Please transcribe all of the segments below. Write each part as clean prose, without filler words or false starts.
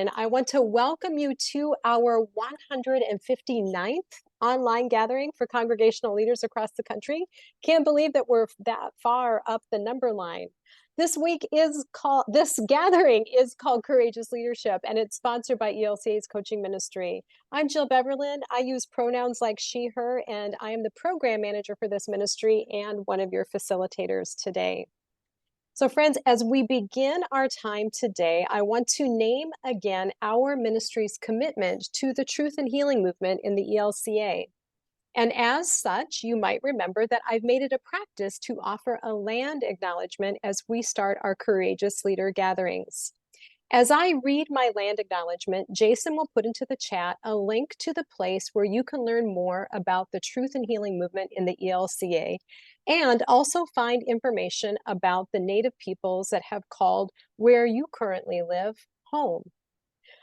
And I want to welcome you to our 159th online gathering for congregational leaders across the country. Can't believe that we're that far up the number line. This gathering is called Courageous Leadership, and it's sponsored by ELCA's coaching ministry. I'm Jill Beverlin. I use pronouns like she, her, and I am the program manager for this ministry and one of your facilitators today. So friends, as we begin our time today, I want to name again our ministry's commitment to the truth and healing movement in the ELCA. And as such, you might remember that I've made it a practice to offer a land acknowledgement as we start our Courageous Leader gatherings. As I read my land acknowledgement, Jason will put into the chat a link to the place where you can learn more about the truth and healing movement in the ELCA, and also find information about the Native peoples that have called where you currently live home.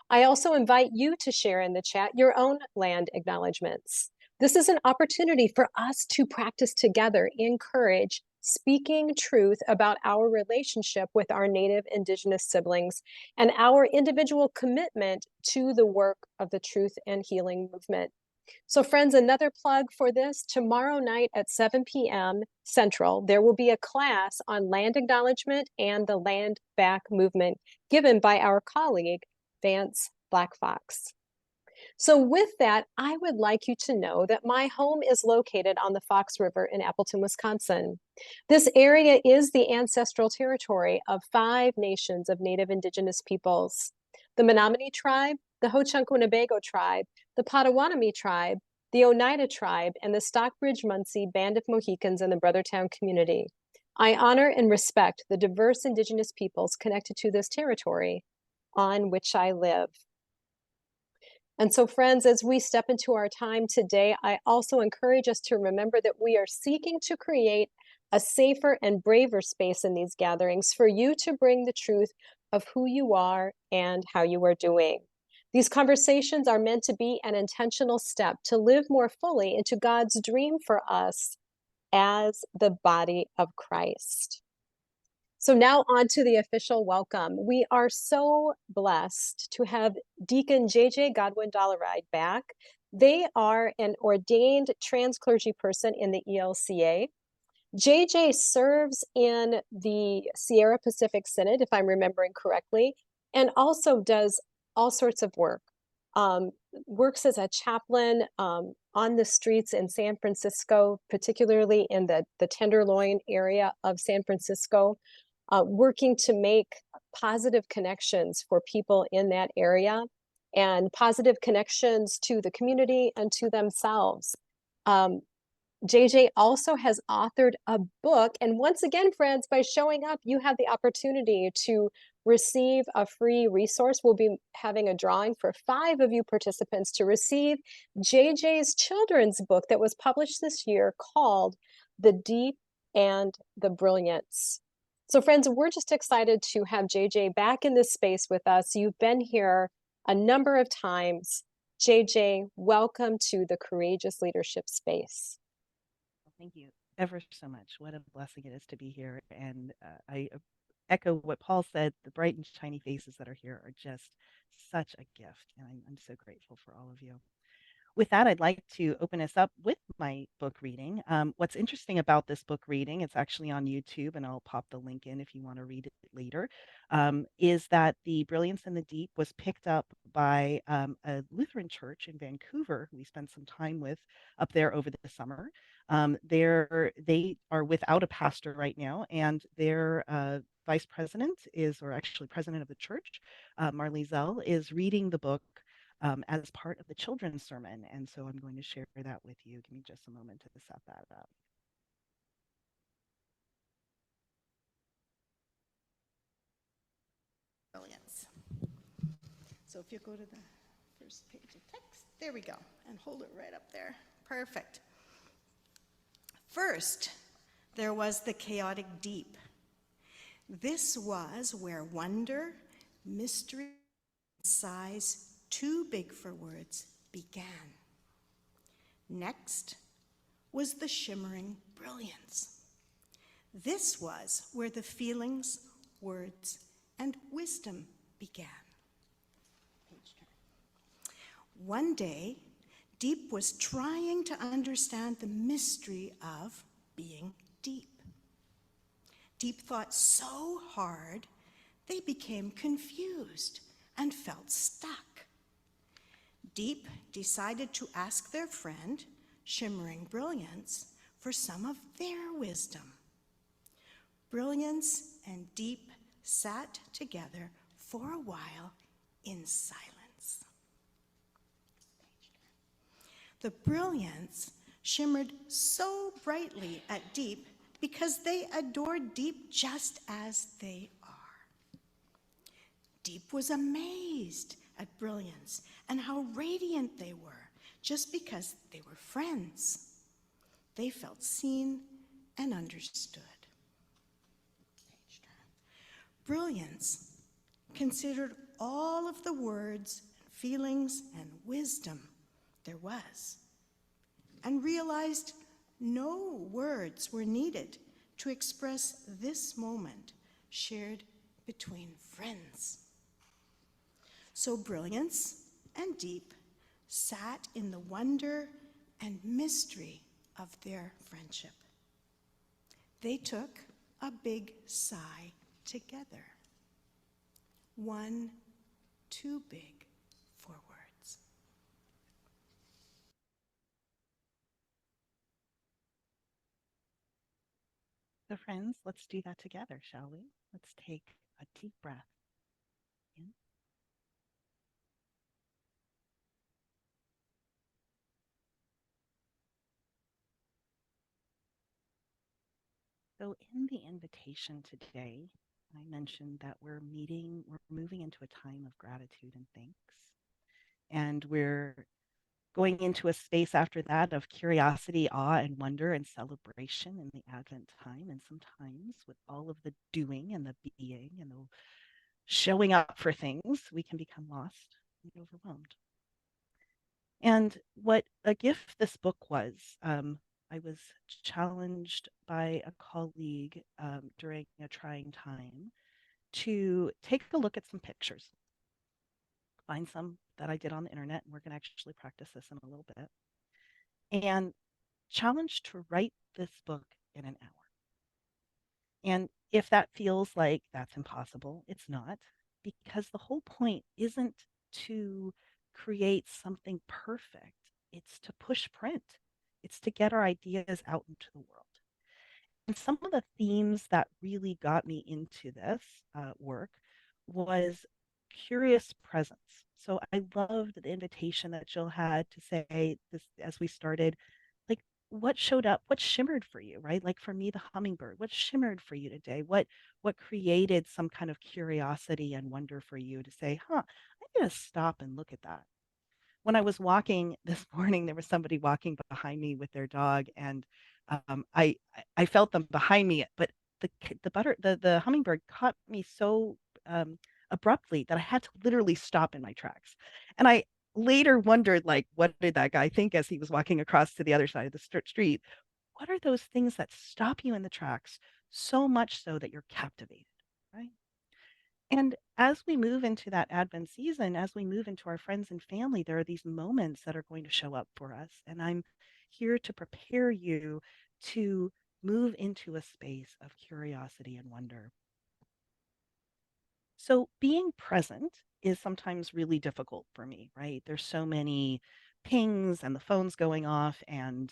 I also invite you to share in the chat your own land acknowledgements. This is an opportunity for us to practice together in courage, speaking truth about our relationship with our Native Indigenous siblings and our individual commitment to the work of the truth and healing movement. So friends, another plug for this: tomorrow night at 7 p.m. Central, there will be a class on land acknowledgement and the land back movement given by our colleague, Vance Blackfox. So with that, I would like you to know that my home is located on the Fox River in Appleton, Wisconsin. This area is the ancestral territory of 5 nations of Native Indigenous peoples: the Menominee tribe, the Ho-Chunk-Winnebago tribe, the Potawatomi tribe, the Oneida tribe, and the Stockbridge-Munsee Band of Mohicans in the Brothertown community. I honor and respect the diverse Indigenous peoples connected to this territory on which I live. And so friends, as we step into our time today, I also encourage us to remember that we are seeking to create a safer and braver space in these gatherings for you to bring the truth of who you are and how you are doing. These conversations are meant to be an intentional step to live more fully into God's dream for us as the body of Christ. So now on to the official welcome. We are so blessed to have Deacon JJ Godwin-Dollarhide back. They are an ordained trans clergy person in the ELCA. JJ serves in the Sierra Pacific Synod, if I'm remembering correctly, and also does all sorts of work. Works as a chaplain on the streets in San Francisco, particularly in the Tenderloin area of San Francisco, working to make positive connections for people in that area and positive connections to the community and to themselves. JJ also has authored a book, and once again, friends, by showing up, you have the opportunity to receive a free resource. We'll be having a drawing for 5 of you participants to receive JJ's children's book that was published this year called The Deep and the Brilliance. So friends, we're just excited to have JJ back in this space with us. You've been here a number of times. JJ, welcome to the Courageous Leadership space. Thank you ever so much. What a blessing it is to be here. And I echo what Paul said. The bright and shiny faces that are here are just such a gift. And I'm so grateful for all of you. With that, I'd like to open us up with my book reading. What's interesting about this book reading, it's actually on YouTube, and I'll pop the link in if you want to read it later, is that The Brilliance in the Deep was picked up by a Lutheran church in Vancouver, who we spent some time with up there over the summer. They are without a pastor right now, and their vice president is, or actually president of the church, Marley Zell, is reading the book as part of the children's sermon. And so I'm going to share that with you. Give me just a moment to set that up. Brilliance. So if you go to the first page of text, there we go, and hold it right up there. Perfect. First, there was the chaotic deep. This was where wonder, mystery, and size too big for words began. Next was the shimmering brilliance. This was where the feelings, words, and wisdom began. One day, Deep was trying to understand the mystery of being deep. Deep thought so hard, they became confused and felt stuck. Deep decided to ask their friend, Shimmering Brilliance, for some of their wisdom. Brilliance and Deep sat together for a while in silence. The brilliance shimmered so brightly at Deep because they adored Deep just as they are. Deep was amazed at brilliance and how radiant they were just because they were friends. They felt seen and understood. Brilliance considered all of the words and feelings and wisdom there was and realized no words were needed to express this moment shared between friends. So Brilliance and Deep sat in the wonder and mystery of their friendship. They took a big sigh together. One too big for words. So, friends, let's do that together, shall we? Let's take a deep breath in. So, in the invitation today, I mentioned that we're moving into a time of gratitude and thanks. And we're going into a space after that of curiosity, awe, and wonder and celebration in the Advent time. And sometimes, with all of the doing and the being and the showing up for things, we can become lost and overwhelmed. And what a gift this book was. I was challenged by a colleague during a trying time to take a look at some pictures, find some that I did on the internet, and we're going to actually practice this in a little bit, and challenged to write this book in an hour. And if that feels like that's impossible, it's not, because the whole point isn't to create something perfect, it's to push print, it's to get our ideas out into the world. And some of the themes that really got me into this work was curious presence. So I loved the invitation that Jill had to say this as we started, like what showed up, what shimmered for you, right? Like for me, the hummingbird, what shimmered for you today? What created some kind of curiosity and wonder for you to say, huh, I'm gonna stop and look at that. When I was walking this morning, there was somebody walking behind me with their dog, and I felt them behind me, but the hummingbird caught me so abruptly that I had to literally stop in my tracks. And I later wondered, like, what did that guy think as he was walking across to the other side of the street? What are those things that stop you in the tracks so much so that you're captivated, right? And as we move into that Advent season, as we move into our friends and family, there are these moments that are going to show up for us. And I'm here to prepare you to move into a space of curiosity and wonder. So being present is sometimes really difficult for me, right? There's so many pings and the phone's going off and,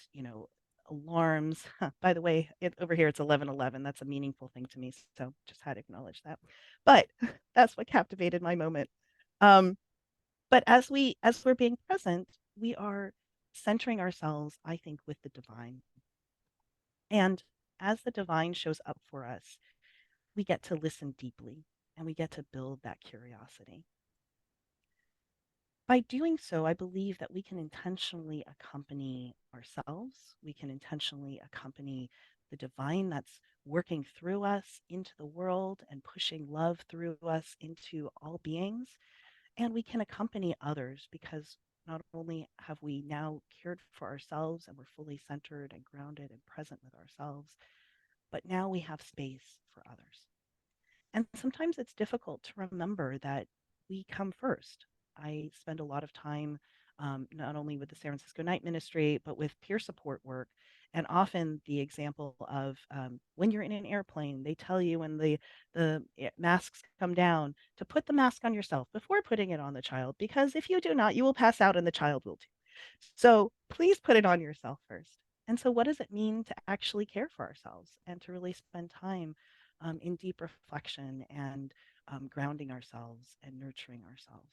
alarms. By the way, over here it's 11:11. That's a meaningful thing to me, so just had to acknowledge that. But that's what captivated my moment. Um, but as we're being present, we are centering ourselves, I think, with the divine. And as the divine shows up for us, we get to listen deeply and we get to build that curiosity. By doing so, I believe that we can intentionally accompany ourselves. We can intentionally accompany the divine that's working through us into the world and pushing love through us into all beings. And we can accompany others because not only have we now cared for ourselves and we're fully centered and grounded and present with ourselves, but now we have space for others. And sometimes it's difficult to remember that we come first. I spend a lot of time not only with the San Francisco Night Ministry, but with peer support work. And often the example of when you're in an airplane, they tell you when the masks come down to put the mask on yourself before putting it on the child, because if you do not, you will pass out and the child will too. So please put it on yourself first. And so, what does it mean to actually care for ourselves and to really spend time in deep reflection and grounding ourselves and nurturing ourselves?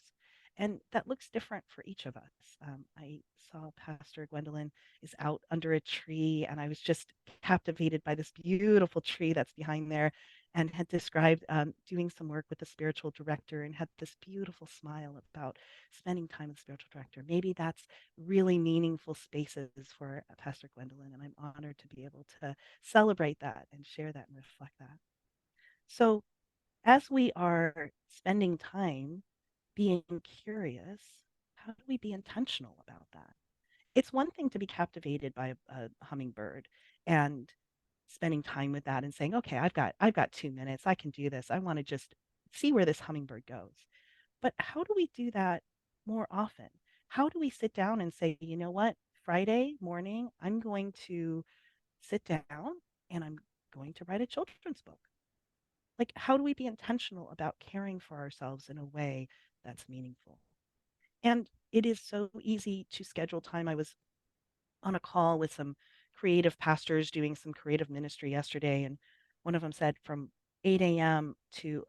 And that looks different for each of us. I saw Pastor Gwendolyn is out under a tree, and I was just captivated by this beautiful tree that's behind there, and had described doing some work with the spiritual director and had this beautiful smile about spending time with the spiritual director. Maybe that's really meaningful spaces for Pastor Gwendolyn, and I'm honored to be able to celebrate that and share that and reflect that. So, as we are spending time being curious, how do we be intentional about that? It's one thing to be captivated by a hummingbird and spending time with that and saying, okay, I've got 2 minutes. I can do this. I want to just see where this hummingbird goes. But how do we do that more often? How do we sit down and say, you know what, Friday morning, I'm going to sit down and I'm going to write a children's book? Like, how do we be intentional about caring for ourselves in a way that's meaningful? And it is so easy to schedule time. I was on a call with some creative pastors doing some creative ministry yesterday, and one of them said from 8 a.m. to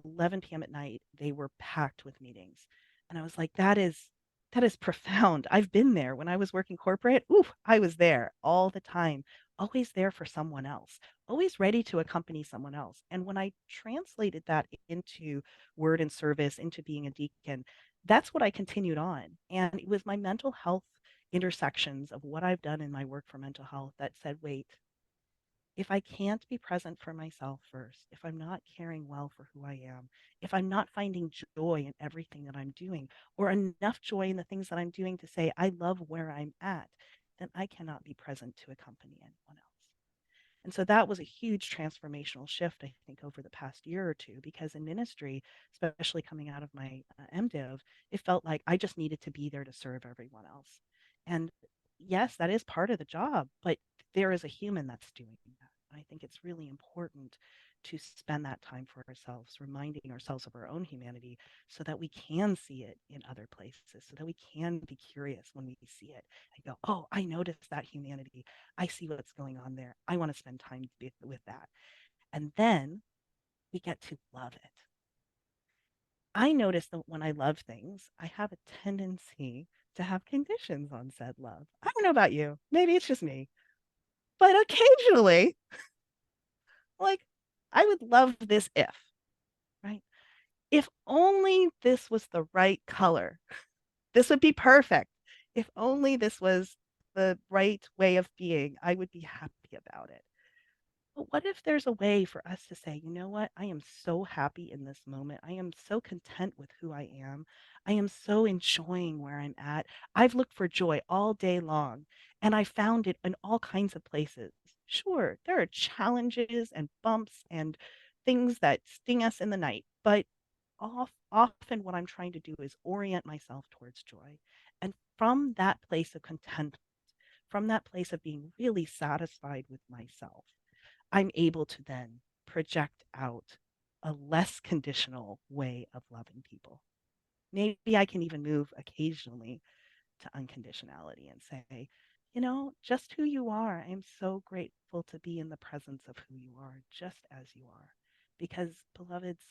11 p.m. at night, they were packed with meetings. And I was like, that is profound. I've been there when I was working corporate. Ooh, I was there all the time, always there for someone else, always ready to accompany someone else. And when I translated that into word and service, into being a deacon, that's what I continued on. And it was my mental health intersections of what I've done in my work for mental health that said, wait, if I can't be present for myself first, if I'm not caring well for who I am, if I'm not finding joy in everything that I'm doing, or enough joy in the things that I'm doing to say, I love where I'm at, then I cannot be present to accompany anyone else. And so that was a huge transformational shift, I think, over the past year or two, because in ministry, especially coming out of my MDiv, it felt like I just needed to be there to serve everyone else. And yes, that is part of the job, but there is a human that's doing that. I think it's really important to spend that time for ourselves, reminding ourselves of our own humanity so that we can see it in other places, so that we can be curious when we see it and go, oh, I noticed that humanity. I see what's going on there. I want to spend time with that. And then we get to love it. I notice that when I love things, I have a tendency to have conditions on said love. I don't know about you. Maybe it's just me. But occasionally, like, I would love this if, right? If only this was the right color, this would be perfect. If only this was the right way of being, I would be happy about it. But what if there's a way for us to say, you know what? I am so happy in this moment. I am so content with who I am. I am so enjoying where I'm at. I've looked for joy all day long and I found it in all kinds of places. Sure, there are challenges and bumps and things that sting us in the night, but often what I'm trying to do is orient myself towards joy. And from that place of contentment, from that place of being really satisfied with myself, I'm able to then project out a less conditional way of loving people. Maybe I can even move occasionally to unconditionality and say, just who you are. I am so grateful to be in the presence of who you are, just as you are. Because, beloveds,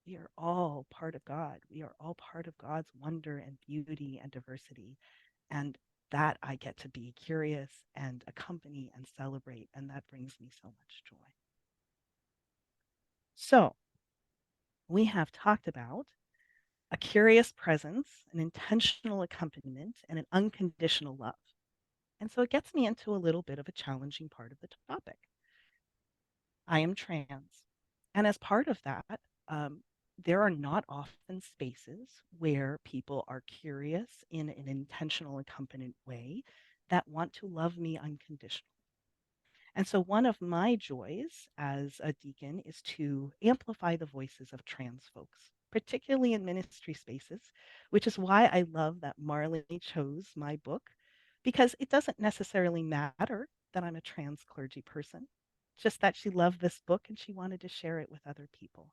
we are all part of God. We are all part of God's wonder and beauty and diversity. And that I get to be curious and accompany and celebrate. And that brings me so much joy. So, we have talked about a curious presence, an intentional accompaniment, and an unconditional love. And so it gets me into a little bit of a challenging part of the topic. I am trans. And as part of that, there are not often spaces where people are curious in an intentional, accompanied way that want to love me unconditionally. And so one of my joys as a deacon is to amplify the voices of trans folks particularly in ministry spaces, which is why I love that Marley chose my book, because it doesn't necessarily matter that I'm a trans clergy person, just that she loved this book and she wanted to share it with other people.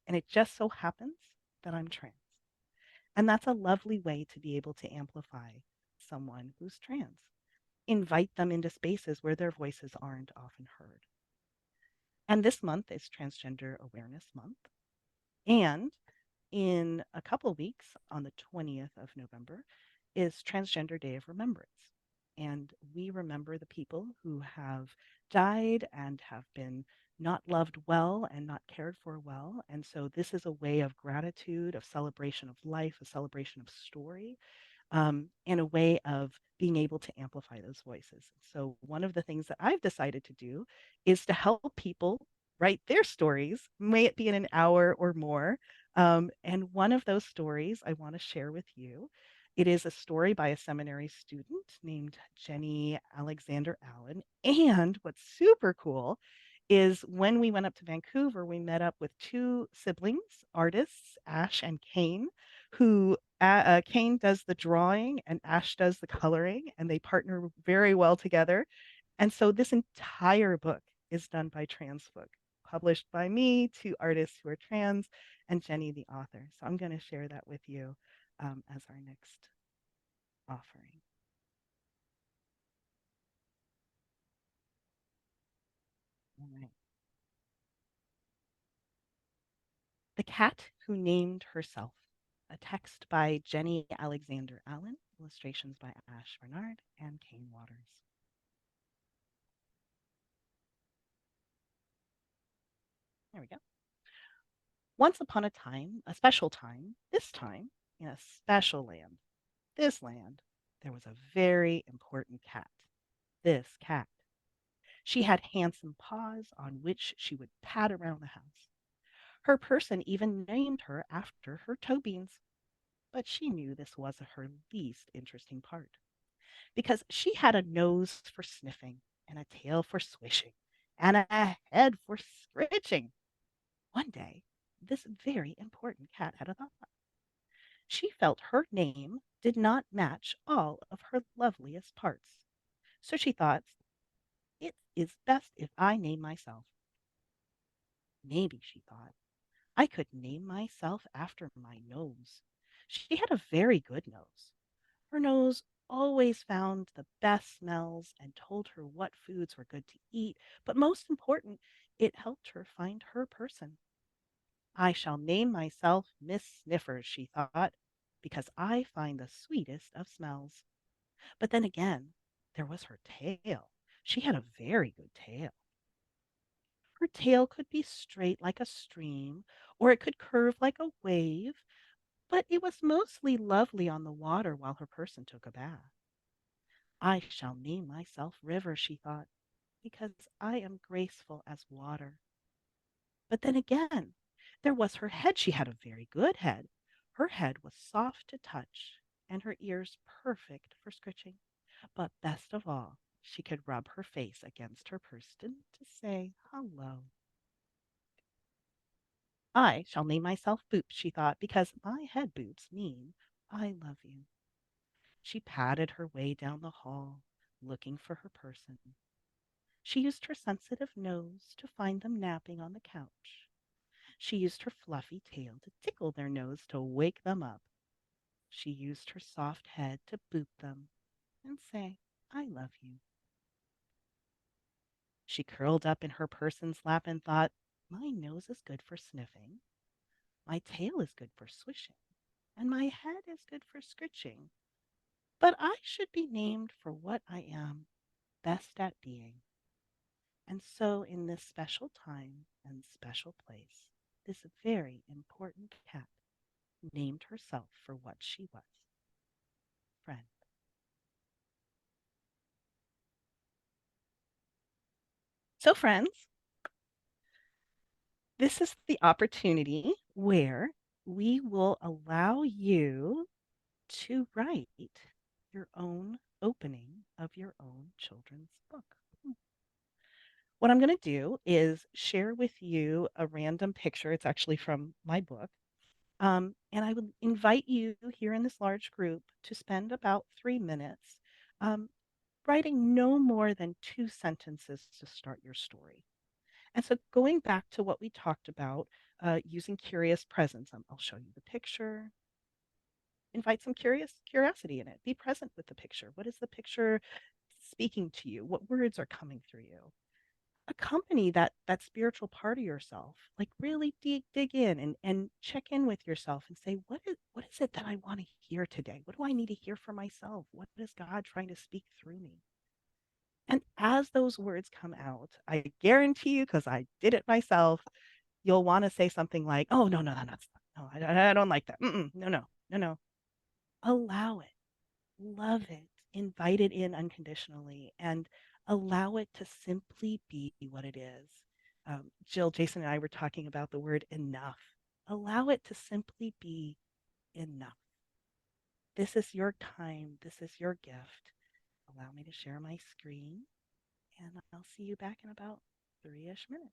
And it just so happens that I'm trans. And that's a lovely way to be able to amplify someone who's trans. Invite them into spaces where their voices aren't often heard. And this month is Transgender Awareness Month. And in a couple of weeks, on the 20th of November, is Transgender Day of Remembrance. And we remember the people who have died and have been not loved well and not cared for well. And so this is a way of gratitude, of celebration of life, a celebration of story, and a way of being able to amplify those voices. So, one of the things that I've decided to do is to help people write their stories, may it be in an hour or more. And one of those stories I want to share with you. It is a story by a seminary student named Jenny Alexander Allen. And what's super cool is when we went up to Vancouver, we met up with two siblings, artists, Ash and Kane, who Kane does the drawing and Ash does the coloring, and they partner very well together. And so this entire book is done by trans folk, published by me, two artists who are trans, and Jenny, the author. So I'm going to share that with you as our next offering. All right. The Cat Who Named Herself, a text by Jenny Alexander Allen, illustrations by Ash Bernard and Kane Waters. There we go. Once upon a time, a special time, this time, in a special land, this land, there was a very important cat. This cat. She had handsome paws on which she would pat around the house. Her person even named her after her toe beans. But she knew this wasn't her least interesting part, because she had a nose for sniffing, and a tail for swishing, and a head for scritching. One day, this very important cat had a thought. She felt her name did not match all of her loveliest parts. So she thought, it is best if I name myself. Maybe, she thought, I could name myself after my nose. She had a very good nose. Her nose always found the best smells and told her what foods were good to eat, but most important, it helped her find her person. I shall name myself Miss Sniffers, she thought, because I find the sweetest of smells. But then again, there was her tail. She had a very good tail. Her tail could be straight like a stream, or it could curve like a wave, but it was mostly lovely on the water while her person took a bath. I shall name myself River, she thought, because I am graceful as water. But then again, there was her head. She had a very good head. Her head was soft to touch, and her ears perfect for scritching. But best of all, she could rub her face against her person to say hello. I shall name myself Boops, she thought, because my head boots mean I love you. She patted her way down the hall, looking for her person. She used her sensitive nose to find them napping on the couch. She used her fluffy tail to tickle their nose to wake them up. She used her soft head to boop them and say, I love you. She curled up in her person's lap and thought, my nose is good for sniffing, my tail is good for swishing, and my head is good for scritching. But I should be named for what I am best at being. And so, in this special time and special place, this very important cat named herself for what she was, friend. So, friends, this is the opportunity where we will allow you to write your own opening of your own children's book. What I'm going to do is share with you a random picture. It's actually from my book. And I would invite you here in this large group to spend about 3 minutes um, writing no more than 2 sentences to start your story. And so, going back to what we talked about, using curious presence, I'll show you the picture. Invite some curiosity in it. Be present with the picture. What is the picture speaking to you? What words are coming through you? Accompany that spiritual part of yourself. Like really dig in and check in with yourself and say, what is it that I want to hear today? What do I need to hear for myself? What is God trying to speak through me? And as those words come out, I guarantee you, because I did it myself, you'll want to say something like, "Oh no, that's no, I don't like that. No. Allow it, love it, invite it in unconditionally, and allow it to simply be what it is." Jill, Jason, and I were talking about the word enough. Allow it to simply be enough. This is your time. This is your gift. Allow me to share my screen, and I'll see you back in about 3-ish minutes.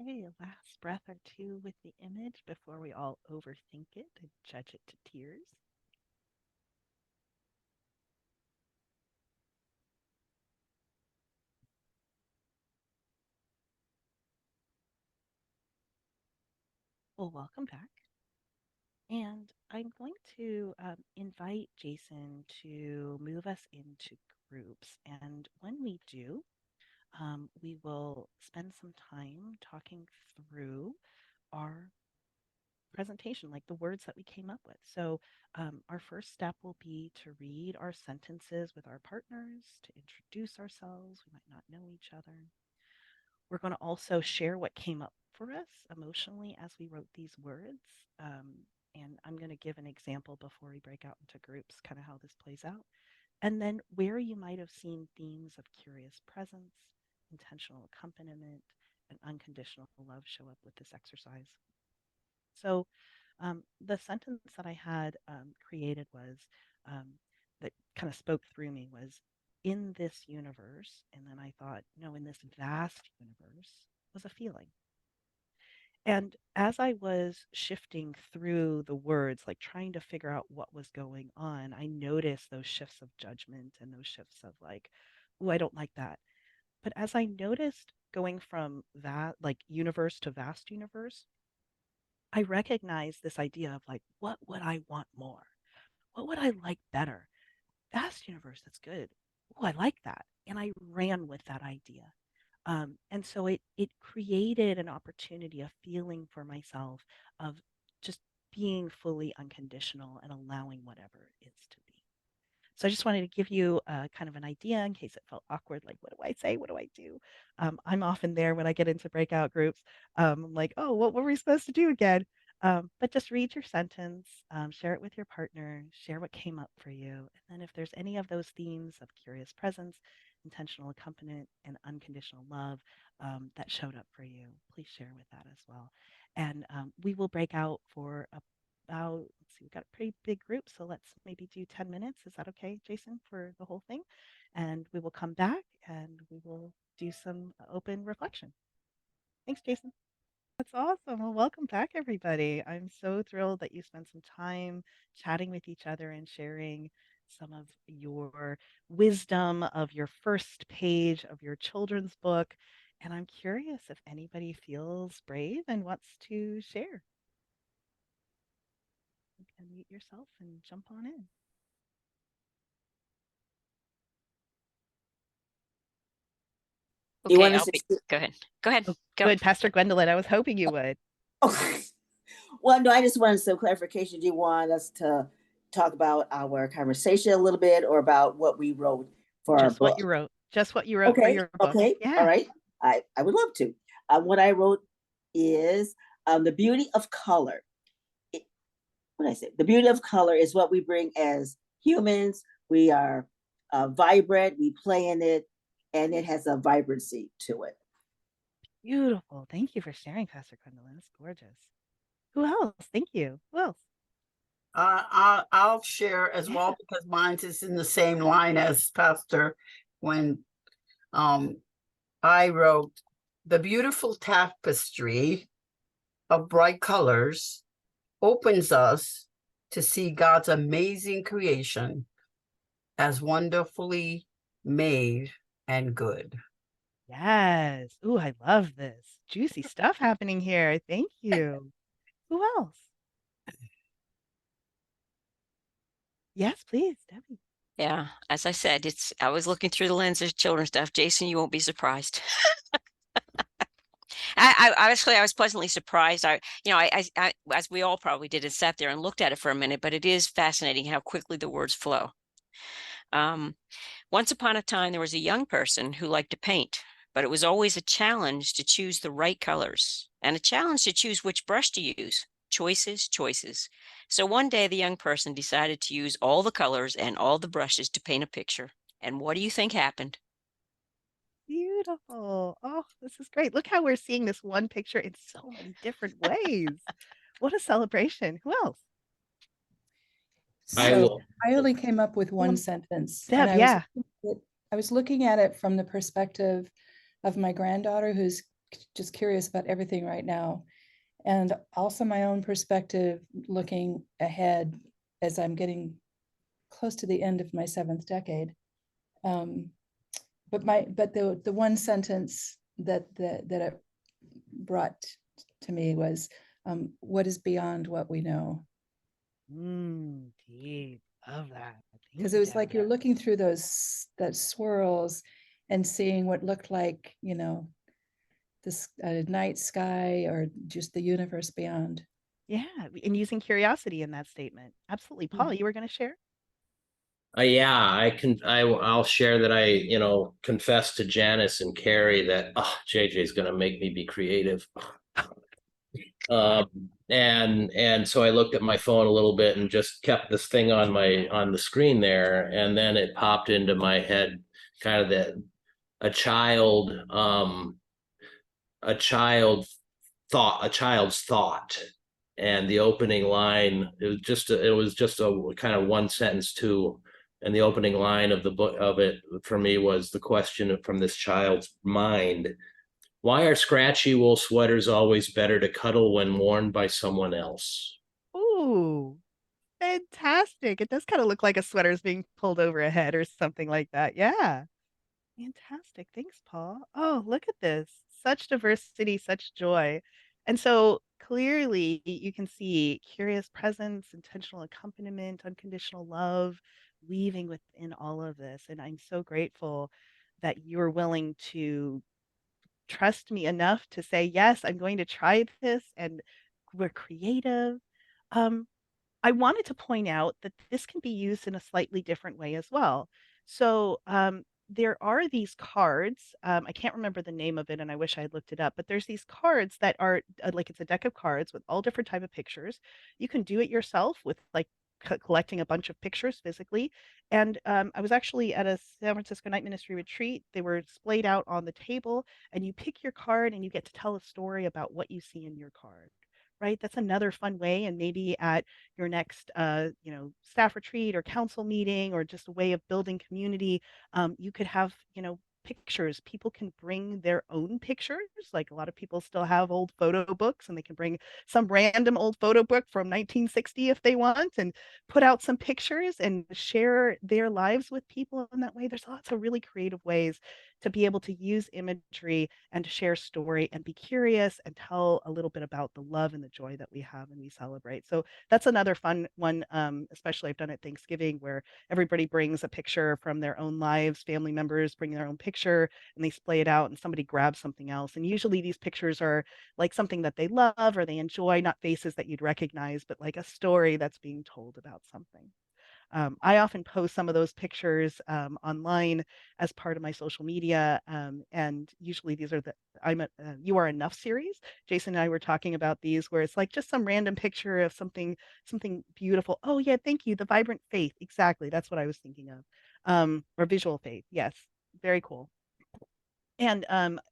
Hey, a last breath or two with the image before we all overthink it and judge it to tears. Well, welcome back. And I'm going to invite Jason to move us into groups. And when we do, we will spend some time talking through our presentation, like the words that we came up with. So, our first step will be to read our sentences with our partners, to introduce ourselves. We might not know each other. We're going to also share what came up for us emotionally as we wrote these words. And I'm going to give an example before we break out into groups, kind of how this plays out. And then where you might have seen themes of curious presence, intentional accompaniment, and unconditional love show up with this exercise. So the sentence that I had created was that kind of spoke through me was in this universe. And then I thought, no, in this vast universe was a feeling. And as I was shifting through the words, like trying to figure out what was going on, I noticed those shifts of judgment and those shifts of like, oh, I don't like that. But as I noticed going from that, like universe to vast universe, I recognized this idea of like, what would I want more? What would I like better? Vast universe, that's good. Oh, I like that. And I ran with that idea. And so it created an opportunity, a feeling for myself of just being fully unconditional and allowing whatever it is to be. So I just wanted to give you kind of an idea in case it felt awkward. Like, what do I say? What do I do? I'm often there when I get into breakout groups. I'm like, oh, what were we supposed to do again? But just read your sentence, share it with your partner, share what came up for you. And then if there's any of those themes of curious presence, intentional accompaniment, and unconditional love that showed up for you, please share with that as well. And we will break out for about, let's see, we've got a pretty big group, so let's maybe do 10 minutes. Is that okay, Jason, for the whole thing? And we will come back and we will do some open reflection. Thanks, Jason. That's awesome. Well, welcome back, everybody. I'm so thrilled that you spent some time chatting with each other and sharing some of your wisdom of your first page of your children's book. And I'm curious if anybody feels brave and wants to share. You can unmute yourself and jump on in. You Okay, want I'll to be, say, go ahead. Go ahead. Oh, Go. good, Pastor Gwendolyn. I was hoping you would. oh, well, no, I just wanted some clarification. Do you want us to talk about our conversation a little bit or about what we wrote for our Just what book? you wrote. Just what you wrote for Okay, your book. okay, Yeah. all right. I would love to. What I wrote is the beauty of color. What did I say? The beauty of color is what we bring as humans. We are vibrant, we play in it, and it has a vibrancy to it. Beautiful. Thank you for sharing, Pastor Gwendolyn. It's gorgeous. Who else? Thank you. Who else? I'll share as well because mine is in the same line as Pastor when I wrote the beautiful tapestry of bright colors opens us to see God's amazing creation as wonderfully made and good. Yes. Ooh, I love this. Juicy stuff happening here. Thank you. Who else? Yes, please, Debbie. Yeah, as I said, I was looking through the lens of children's stuff. Jason, you won't be surprised. I was pleasantly surprised. As we all probably did, and sat there and looked at it for a minute, but it is fascinating how quickly the words flow. Once upon a time, there was a young person who liked to paint, but it was always a challenge to choose the right colors and a challenge to choose which brush to use. Choices, choices. So one day the young person decided to use all the colors and all the brushes to paint a picture. And what do you think happened? Beautiful. Oh, this is great. Look how we're seeing this one picture in so many different ways. What a celebration. Who else? I So will. I only came up with one Um, sentence, Deb, and yeah. I was looking at it from the perspective of my granddaughter, who's just curious about everything right now, and also my own perspective looking ahead as I'm getting close to the end of my 7th decade. But the one sentence that it brought to me was, what is beyond what we know? Deep. Love that. Thank Because it you, was like you're Deborah. looking through that swirls and seeing what looked like, this night sky or just the universe beyond. Yeah, and using curiosity in that statement. Absolutely. Paul, you were going to share? Yeah, I'll share that confessed to Janice and Carrie that JJ's gonna make me be creative. Um, and so I looked at my phone a little bit and just kept this thing on the screen there, and then it popped into my head kind of that a child a child a child's thought, and the opening line, it was just a kind of one sentence too, and the opening line of the book of it for me was the question from this child's mind: why are scratchy wool sweaters always better to cuddle when worn by someone else? Ooh, fantastic. It does kind of look like a sweater is being pulled over a head or something like that. Yeah. Fantastic. Thanks, Paul. Oh, look at this. Such diversity, such joy. And so clearly you can see curious presence, intentional accompaniment, unconditional love weaving within all of this. And I'm so grateful that you're willing to trust me enough to say, yes, I'm going to try this, and we're creative. Um, I wanted to point out that this can be used in a slightly different way as well. So there are these cards. I can't remember the name of it, and I wish I had looked it up. But there's these cards that are like it's a deck of cards with all different type of pictures. You can do it yourself with like collecting a bunch of pictures physically. And I was actually at a San Francisco Night Ministry retreat. They were splayed out on the table, and you pick your card, and you get to tell a story about what you see in your card. Right? That's another fun way, and maybe at your next staff retreat or council meeting or just a way of building community, you could have pictures. People can bring their own pictures. Like a lot of people still have old photo books, and they can bring some random old photo book from 1960 if they want, and put out some pictures and share their lives with people in that way. There's lots of really creative ways to be able to use imagery and to share story and be curious and tell a little bit about the love and the joy that we have and we celebrate. So that's another fun one. Especially I've done at Thanksgiving, where everybody brings a picture from their own lives. Family members bring their own picture and they splay it out, and somebody grabs something else. And usually these pictures are like something that they love or they enjoy, not faces that you'd recognize, but like a story that's being told about something. I often post some of those pictures online as part of my social media, and usually these are the You Are Enough series. Jason and I were talking about these, where it's like just some random picture of something beautiful. Oh yeah, thank you. The vibrant faith, exactly. That's what I was thinking of, or visual faith. Yes, very cool. And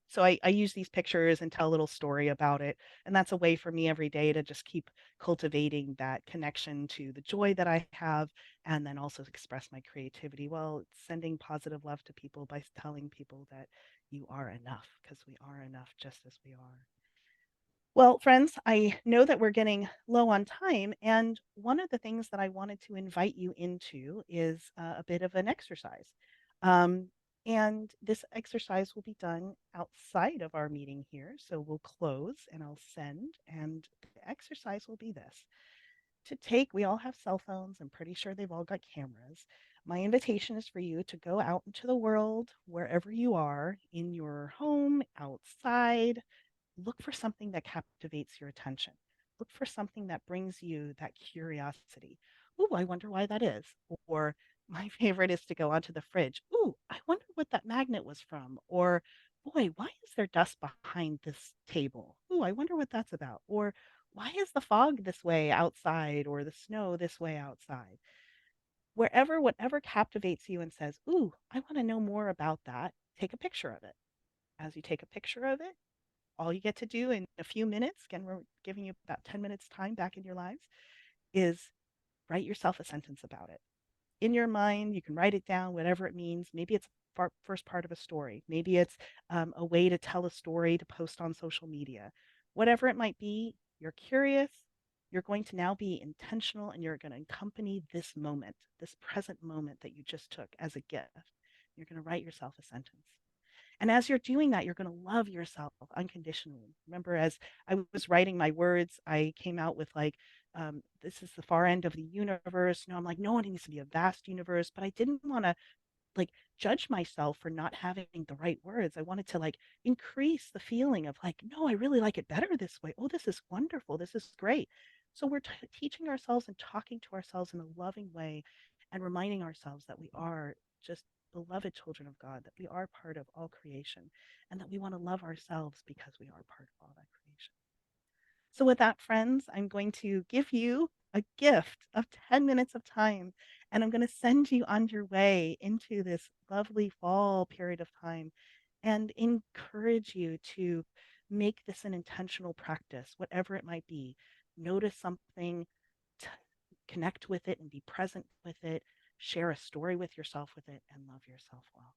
so I use these pictures and tell a little story about it. And that's a way for me every day to just keep cultivating that connection to the joy that I have, and then also express my creativity while sending positive love to people by telling people that you are enough, because we are enough just as we are. Well, friends, I know that we're getting low on time, and one of the things that I wanted to invite you into is a bit of an exercise. Um, and this exercise will be done outside of our meeting here. So we'll close and I'll send, and the exercise will be this. We all have cell phones. I'm pretty sure they've all got cameras. My invitation is for you to go out into the world, wherever you are, in your home, outside. Look for something that captivates your attention. Look for something that brings you that curiosity. Ooh, I wonder why that is. Or my favorite is to go onto the fridge. Ooh, I wonder what that magnet was from. Or, boy, why is there dust behind this table? Ooh, I wonder what that's about. Or, why is the fog this way outside or the snow this way outside? Whatever captivates you and says, ooh, I want to know more about that, take a picture of it. As you take a picture of it, all you get to do in a few minutes, again, we're giving you about 10 minutes time back in your lives, is write yourself a sentence about it. In your mind, you can write it down, whatever it means. Maybe it's first part of a story. Maybe it's a way to tell a story to post on social media. Whatever it might be, you're curious. You're going to now be intentional, and you're going to accompany this moment, this present moment that you just took as a gift. You're going to write yourself a sentence. And as you're doing that, you're going to love yourself unconditionally. Remember, as I was writing my words, I came out with like, this is the far end of the universe. No, I'm like, no, it needs to be a vast universe. But I didn't want to like judge myself for not having the right words. I wanted to like increase the feeling of like, no, I really like it better this way. Oh, this is wonderful. This is great. So we're teaching ourselves and talking to ourselves in a loving way and reminding ourselves that we are just beloved children of God, that we are part of all creation, and that we want to love ourselves because we are part of all that creation. So, with that, friends, I'm going to give you a gift of 10 minutes of time, and I'm going to send you on your way into this lovely fall period of time and encourage you to make this an intentional practice, whatever it might be. Notice something, connect with it, and be present with it. Share a story with yourself with it, and love yourself well.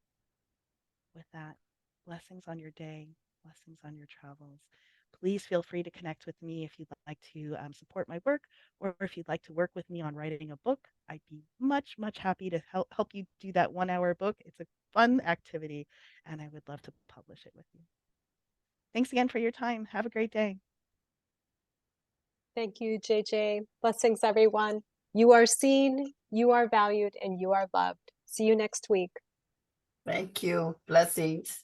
With that, blessings on your day, blessings on your travels. Please feel free to connect with me if you'd like to support my work, or if you'd like to work with me on writing a book. I'd be much, much happy to help you do that 1 hour book. It's a fun activity, and I would love to publish it with you. Thanks again for your time. Have a great day. Thank you, JJ. Blessings, everyone. You are seen, you are valued, and you are loved. See you next week. Thank you. Blessings.